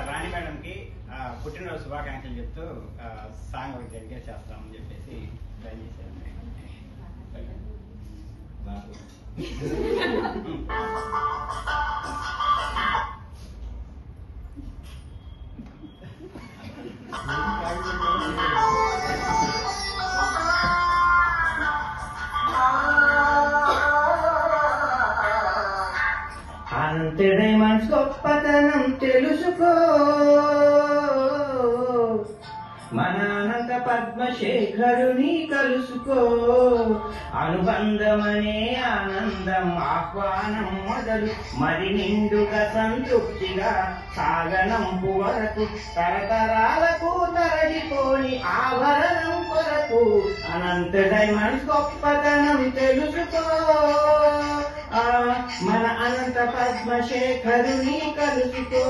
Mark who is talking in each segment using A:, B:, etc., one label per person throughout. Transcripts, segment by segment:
A: రాణి మేడంకి పుట్టినరోజు శుభాకాంక్షలు చెప్తూ సాంగ్ ఒకటి డెడికేట్ చేస్తామని చెప్పేసి ట్రై చేశాను.
B: అంతేనే మనసు గొప్పతనం తెలుసుకో, మన అనంత పద్మశేఖరుని కలుసుకో. అనుబంధమనే ఆనందం ఆహ్వానం మొదలు మరి నిండుగా సంతృప్తిగా సాగనంపు వరకు తరతరాలకు తరలిపోని ఆభరణం కొరకు అనంత డైమండ్స్ గొప్పతనం తెలుసుకో, మన అనంత పద్మశేఖరుని కలుసుకో.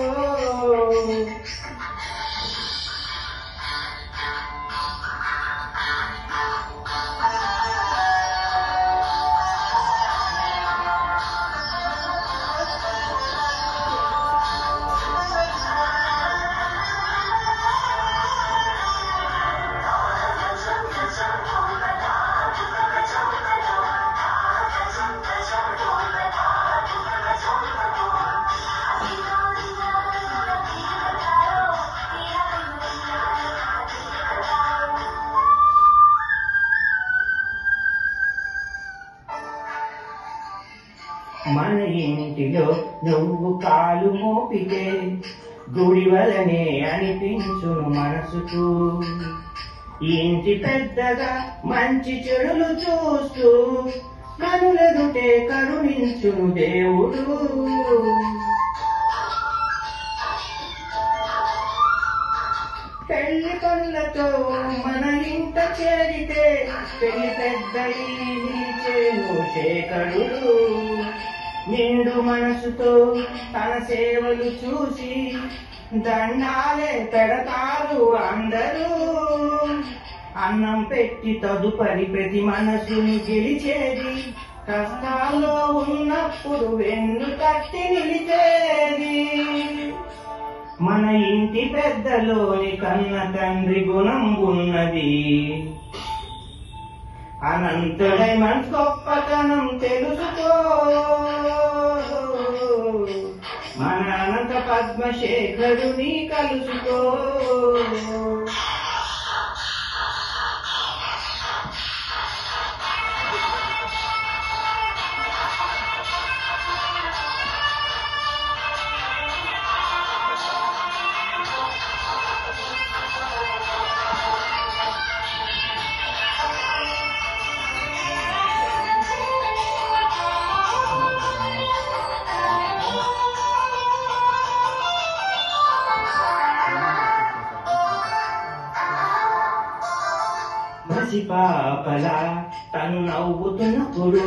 B: మన ఇంటిలో నువ్వు కాలు మోపితే గుడి వలనే అనిపించును మనసుకు. ఇంటి పెద్దగా మంచి చెడులు చూస్తూ కనులెదుటే కరుణించును దేవుడు. పెళ్లి పనులతో మన ఇంట చేరితే పెళ్లి పెద్దయి నిలిచేను శేఖరుడు. నిండు మనసుతో తన సేవలు చూసి దండాలే పెడతారు అందరూ. అన్నం పెట్టి తదుపరి ప్రతి మనసుని గెలిచేది, కష్టాల్లో ఉన్నప్పుడు వెన్ను తట్టి నిలిచేది. మన ఇంటి పెద్దలోని కన్న తండ్రి గుణం ఉన్నది. అనంతుడై మన గొప్పతనం తెలుసుకో, మన అనంత పద్మశేఖరుని కలుసుకో. పసిపాపలా తను నవ్వుతున్నప్పుడు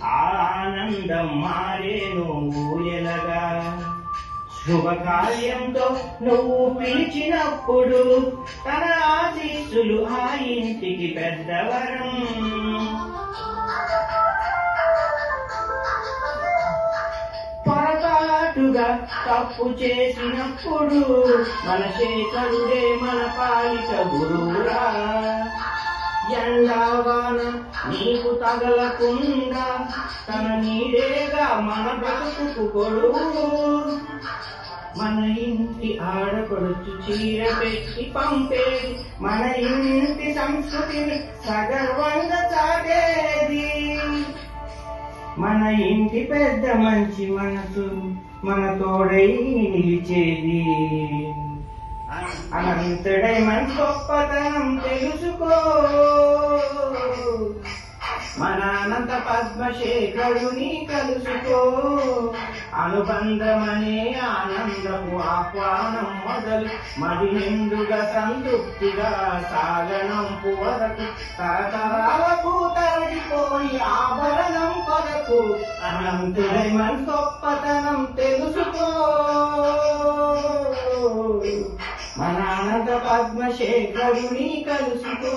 B: ఆనందం మారేను ఊయలగా. శుభకార్యంతో నువ్వు పిలిచినప్పుడు తన ఆశీస్సులు ఆ ఇంటికి పెద్దవరం. పొరపాటుగా తప్పు చేసినప్పుడు మన శేఖరుడే మన పాలిట గురువురా. ఎండావాన నీకు తగలకుండా తన నీడేగా మన బ్రతుకు కొడుకు. మన ఇంటి ఆడపడుచు చీర పెట్టి పంపేది, మన ఇంటి సంస్కృతిని సగర్వంగా చాటేది. మన ఇంటి పెద్ద మంచి మనసు మన తోడై నిలిచేది. అనంతుడై మన గొప్పతనం తెలుసుకో, మన అనంత పద్మశేఖరుని కలుసుకో. అనుబంధమనే ఆనందము ఆహ్వానం మొదలు మరి నిండుగా సంతృప్తిగా సాగనంపు వరకు తరతరాలకు తరలిపోయి ఆభరణం కొరకు అనంతుడై మన గొప్పతనం తెలుసుకో, మన అనంత పద్మశేఖరుని కలుసుకో.